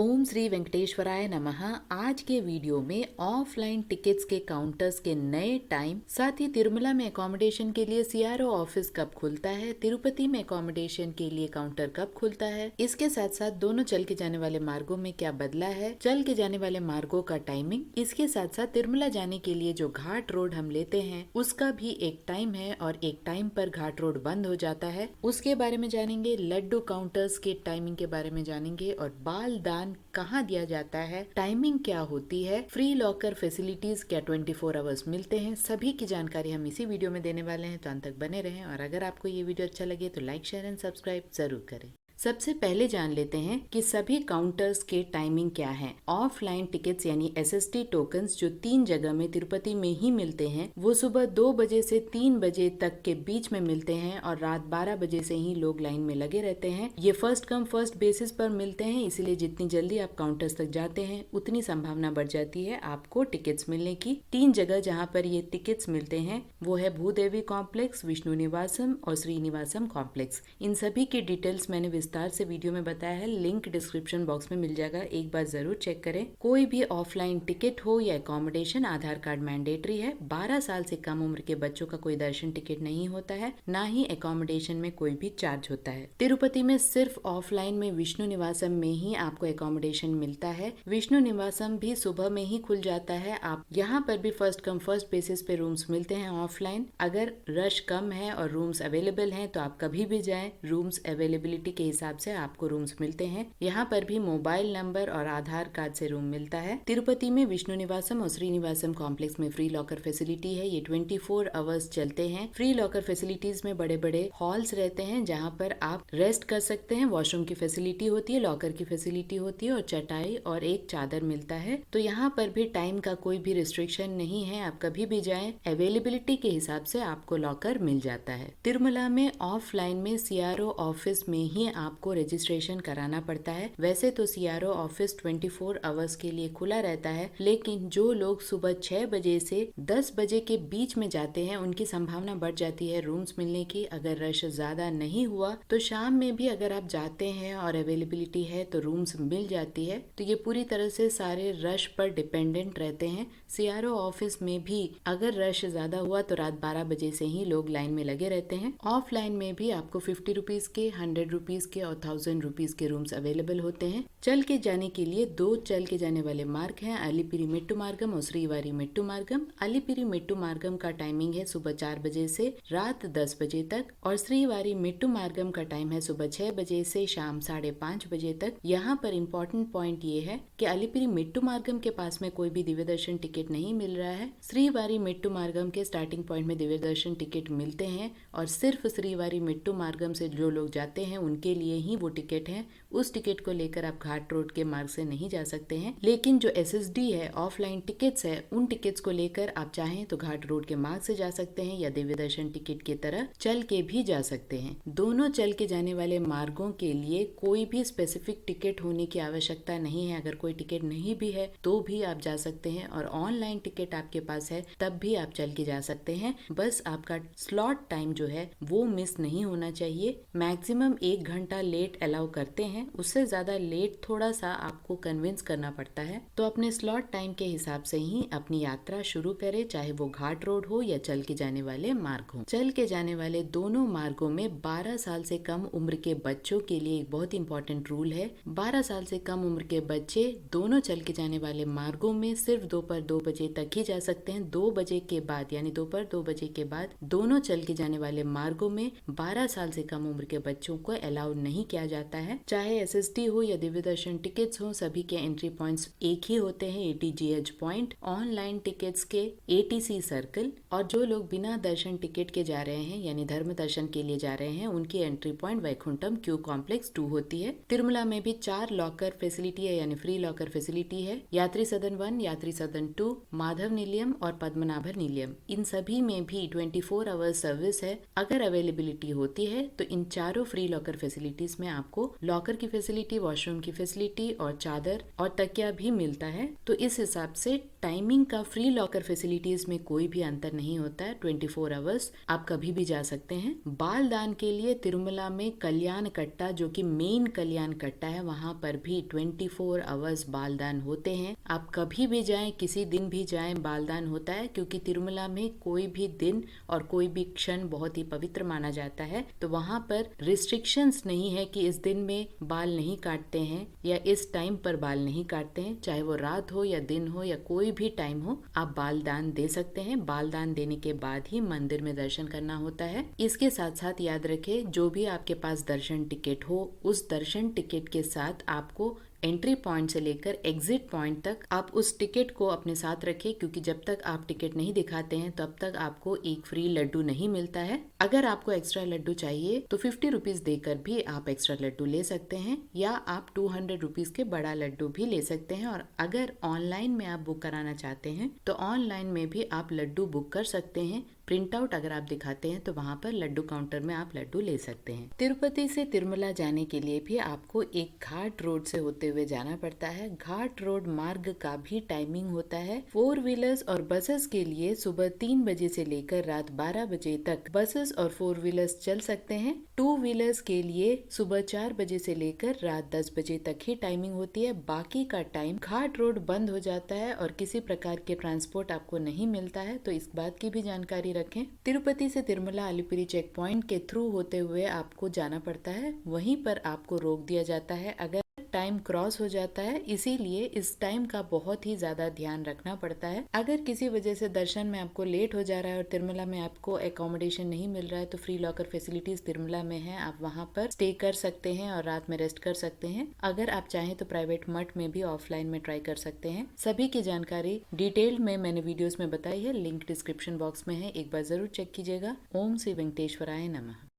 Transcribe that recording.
ओम श्री वेंकटेश्वराय नमः। आज के वीडियो में ऑफलाइन टिकट्स के काउंटर्स के नए टाइम, साथ ही तिरुमला में अकोमोडेशन के लिए सीआरओ ऑफिस कब खुलता है, तिरुपति में अकोमोडेशन के लिए काउंटर कब खुलता है, इसके साथ साथ दोनों चल के जाने वाले मार्गों में क्या बदला है, चल के जाने वाले मार्गों का टाइमिंग, इसके साथ साथ तिरुमला जाने के लिए जो घाट रोड हम लेते हैं उसका भी एक टाइम है और एक टाइम पर घाट रोड बंद हो जाता है, उसके बारे में जानेंगे। लड्डू काउंटर्स के टाइमिंग के बारे में जानेंगे और बाल दान कहाँ दिया जाता है, टाइमिंग क्या होती है, फ्री लॉकर फैसिलिटीज क्या 24 आवर्स मिलते हैं, सभी की जानकारी हम इसी वीडियो में देने वाले हैं, तो अंत तक बने रहें। और अगर आपको ये वीडियो अच्छा लगे तो लाइक शेयर एंड सब्सक्राइब जरूर करें। सबसे पहले जान लेते हैं कि सभी काउंटर्स के टाइमिंग क्या है। ऑफलाइन टिकट्स यानी एसएसटी टोकन्स जो 3 जगह में तिरुपति में ही मिलते हैं, वो सुबह 2 बजे से 3 बजे तक के बीच में मिलते हैं और रात 12 बजे से ही लोग लाइन में लगे रहते हैं। ये फर्स्ट कम फर्स्ट बेसिस पर मिलते हैं, इसलिए जितनी जल्दी आप काउंटर्स तक जाते हैं उतनी संभावना बढ़ जाती है आपको टिकट्स मिलने की। 3 जगह जहाँ पर ये टिकट्स मिलते हैं वो है भूदेवी कॉम्प्लेक्स, विष्णु निवासम और श्रीनिवासम कॉम्प्लेक्स। इन सभी की डिटेल्स मैंने विस्तार से वीडियो में बताया है, लिंक डिस्क्रिप्शन बॉक्स में मिल जाएगा, एक बार जरूर चेक करें। कोई भी ऑफलाइन टिकट हो या अकोमोडेशन, आधार कार्ड मैंडेटरी है। 12 साल से कम उम्र के बच्चों का कोई दर्शन टिकट नहीं होता है, ना ही अकोमोडेशन में कोई भी चार्ज होता है। तिरुपति में सिर्फ ऑफलाइन में विष्णु निवासम में ही आपको अकोमोडेशन मिलता है। विष्णु निवासम भी सुबह में ही खुल जाता है। आप यहाँ पर भी फर्स्ट कम फर्स्ट बेसिस पे रूम्स मिलते हैं ऑफलाइन। अगर रश कम है और रूम्स अवेलेबल हैं तो आप कभी भी जाएं, रूम्स अवेलेबिलिटी के हिसाब से आपको रूम्स मिलते हैं। यहाँ पर भी मोबाइल नंबर और आधार कार्ड से रूम मिलता है। तिरुपति में विष्णु निवासम और श्रीनिवासम कॉम्प्लेक्स में फ्री लॉकर फैसिलिटी है। ये 24 आवर्स चलते हैं। फ्री लॉकर फैसिलिटीज में बड़े बड़े हॉल्स रहते हैं जहाँ पर आप रेस्ट कर सकते हैं। वॉशरूम की फैसिलिटी होती है, लॉकर की फैसिलिटी होती है और चटाई और एक चादर मिलता है। तो यहाँ पर भी टाइम का कोई भी रिस्ट्रिक्शन नहीं है, आप कभी भी जाएं, अवेलेबिलिटी के हिसाब से आपको लॉकर मिल जाता है। तिरुमला में ऑफलाइन में सीआरओ ऑफिस में ही आपको रजिस्ट्रेशन कराना पड़ता है। वैसे तो सीआरओ ऑफिस 24 आवर्स के लिए खुला रहता है, लेकिन जो लोग सुबह 6 बजे से 10 बजे के बीच में जाते हैं उनकी संभावना बढ़ जाती है रूम्स मिलने की। अगर रश ज्यादा नहीं हुआ तो शाम में भी अगर आप जाते हैं और अवेलेबिलिटी है तो रूम्स मिल जाती है। तो ये पूरी तरह से सारे रश पर डिपेंडेंट रहते हैं। सीआरओ ऑफिस में भी अगर रश ज्यादा हुआ तो रात 12 बजे से ही लोग लाइन में लगे रहते हैं। ऑफलाइन में भी आपको 50 रुपीज के, 100 रुपीज के और 1000 रुपीज के रूम्स अवेलेबल होते हैं। चल के जाने के लिए 2 चल के जाने वाले मार्ग हैं, अलीपिरी मेट्टू मार्गम और श्रीवारी मेट्टू मार्गम। अलीपिरी मेट्टू मार्गम का टाइमिंग है सुबह 4 बजे से रात 10 बजे तक और श्रीवारी मेट्टू मार्गम का टाइम है सुबह 6 बजे से शाम 5:30 बजे तक। यहाँ पर इम्पोर्टेंट पॉइंट ये है कि अलीपिरी मेट्टू मार्गम के पास में कोई भी दिव्य दर्शन टिकट नहीं मिल रहा है। श्रीवारी मेट्टू मार्गम के स्टार्टिंग पॉइंट में दिव्य दर्शन टिकट मिलते हैं और सिर्फ श्रीवारी मेट्टू मार्गम से जो लोग जाते हैं उनके लिए ही वो टिकट है। उस टिकट को लेकर आप घाट रोड के मार्ग से नहीं जा सकते हैं, लेकिन जो एसएसडी है, ऑफलाइन टिकट्स है, उन टिकट्स को लेकर आप चाहें तो घाट रोड के मार्ग से जा सकते हैं या दिव्य दर्शन टिकट की तरह चल के भी जा सकते हैं। दोनों चल के जाने वाले मार्गों के लिए कोई भी स्पेसिफिक टिकट होने की आवश्यकता नहीं है। अगर कोई टिकट नहीं भी है तो भी आप जा सकते हैं और ऑनलाइन टिकट आपके पास है तब भी आप चल के जा सकते हैं। बस आपका स्लॉट टाइम जो है वो मिस नहीं होना चाहिए। मैक्सिमम 1 घंटा लेट अलाउ करते हैं, उससे ज्यादा लेट थोड़ा सा आपको कन्विंस करना पड़ता है। तो अपने स्लॉट टाइम के हिसाब से ही अपनी यात्रा शुरू करें, चाहे वो घाट रोड हो या चल के जाने वाले मार्ग हो। चल के जाने वाले दोनों मार्गों में 12 साल से कम उम्र के बच्चों के लिए एक बहुत इंपॉर्टेंट रूल है। 12 साल से कम उम्र के बच्चे दोनों चल के जाने वाले मार्गों में सिर्फ दोपहर 2 बजे तक ही जा सकते हैं। 2 बजे के बाद यानी दोपहर 2 बजे के बाद दोनों चल के जाने वाले मार्गों में 12 साल से कम उम्र के बच्चों को अलाउ नहीं किया जाता है। चाहे एसएसटी हो या दिव्य दर्शन टिकट्स हो, सभी के एंट्री पॉइंट्स एक ही होते हैं, एटीजीएच पॉइंट, ऑनलाइन टिकट्स के एटीसी सर्कल। और जो लोग बिना दर्शन टिकट के जा रहे हैं यानी धर्म दर्शन के लिए जा रहे हैं उनकी entry point Vaikuntham Q complex 2 होती है। तिरुमला में भी 4 लॉकर फैसिलिटी है यानी फ्री लॉकर फैसिलिटी है। यात्री सदन 1, यात्री सदन 2, माधव निलयम और पद्मनाभर निलयम, इन सभी में भी 24 आवर्स सर्विस है। अगर अवेलेबिलिटी होती है तो इन चारों फ्री लॉकर फैसिलिटी फैसिलिटीज में आपको लॉकर की फैसिलिटी, वॉशरूम की फैसिलिटी और चादर और तकिया भी मिलता है। तो इस हिसाब से टाइमिंग का फ्री लॉकर फैसिलिटीज में कोई भी अंतर नहीं होता है। 24 आवर्स आप कभी भी जा सकते हैं। बाल दान के लिए तिरुमला में कल्याण कट्टा, जो कि मेन कल्याण कट्टा है, वहां पर भी 24 आवर्स बाल दान होते हैं। आप कभी भी जाएं, किसी दिन भी जाएं, बाल दान होता है, क्योंकि तिरुमला में कोई भी दिन और कोई भी क्षण बहुत ही पवित्र माना जाता है। तो वहां पर रिस्ट्रिक्शंस नहीं है कि इस दिन में बाल नहीं काटते हैं या इस टाइम पर बाल नहीं काटते हैं। चाहे वो रात हो या दिन हो या कोई भी टाइम हो, आप बाल दान दे सकते हैं। बाल दान देने के बाद ही मंदिर में दर्शन करना होता है। इसके साथ साथ याद रखें, जो भी आपके पास दर्शन टिकट हो, उस दर्शन टिकट के साथ आपको एंट्री पॉइंट से लेकर एग्जिट पॉइंट तक आप उस टिकट को अपने साथ रखें, क्योंकि जब तक आप टिकट नहीं दिखाते हैं तब तक आपको एक फ्री लड्डू नहीं मिलता है। अगर आपको एक्स्ट्रा लड्डू चाहिए तो 50 रुपीज देकर भी आप एक्स्ट्रा लड्डू ले सकते हैं, या आप 200 रुपीज के बड़ा लड्डू भी ले सकते हैं। और अगर ऑनलाइन में आप बुक कराना चाहते हैं तो ऑनलाइन में भी आप लड्डू बुक कर सकते हैं। प्रिंट आउट अगर आप दिखाते हैं तो वहाँ पर लड्डू काउंटर में आप लड्डू ले सकते हैं। तिरुपति से तिरुमला जाने के लिए भी आपको एक घाट रोड से होते हुए जाना पड़ता है। घाट रोड मार्ग का भी टाइमिंग होता है। 4 व्हीलर्स और बसेस के लिए सुबह 3 बजे से लेकर रात 12 बजे तक बसेस और 4 व्हीलर्स चल सकते हैं। 2 व्हीलर्स के लिए सुबह 4 बजे से लेकर रात 10 बजे तक ही टाइमिंग होती है। बाकी का टाइम घाट रोड बंद हो जाता है और किसी प्रकार के ट्रांसपोर्ट आपको नहीं मिलता है, तो इस बात की भी जानकारी रखें। तिरुपति से तिरुमला अलिपिरी चेक पॉइंट के थ्रू होते हुए आपको जाना पड़ता है। वहीं पर आपको रोक दिया जाता है अगर टाइम क्रॉस हो जाता है, इसीलिए इस टाइम का बहुत ही ज्यादा ध्यान रखना पड़ता है। अगर किसी वजह से दर्शन में आपको लेट हो जा रहा है और तिरुमला में आपको एकोमोडेशन नहीं मिल रहा है तो फ्री लॉकर फैसिलिटीज तिरुमला में है, आप वहां पर स्टे कर सकते हैं और रात में रेस्ट कर सकते हैं। अगर आप चाहें तो प्राइवेट मठ में भी ऑफलाइन में ट्राई कर सकते हैं। सभी की जानकारी डिटेल में मैंने वीडियोस में बताई है, लिंक डिस्क्रिप्शन बॉक्स में है, एक बार जरूर चेक कीजिएगा। ओम श्री वेंकटेश्वराय नमः।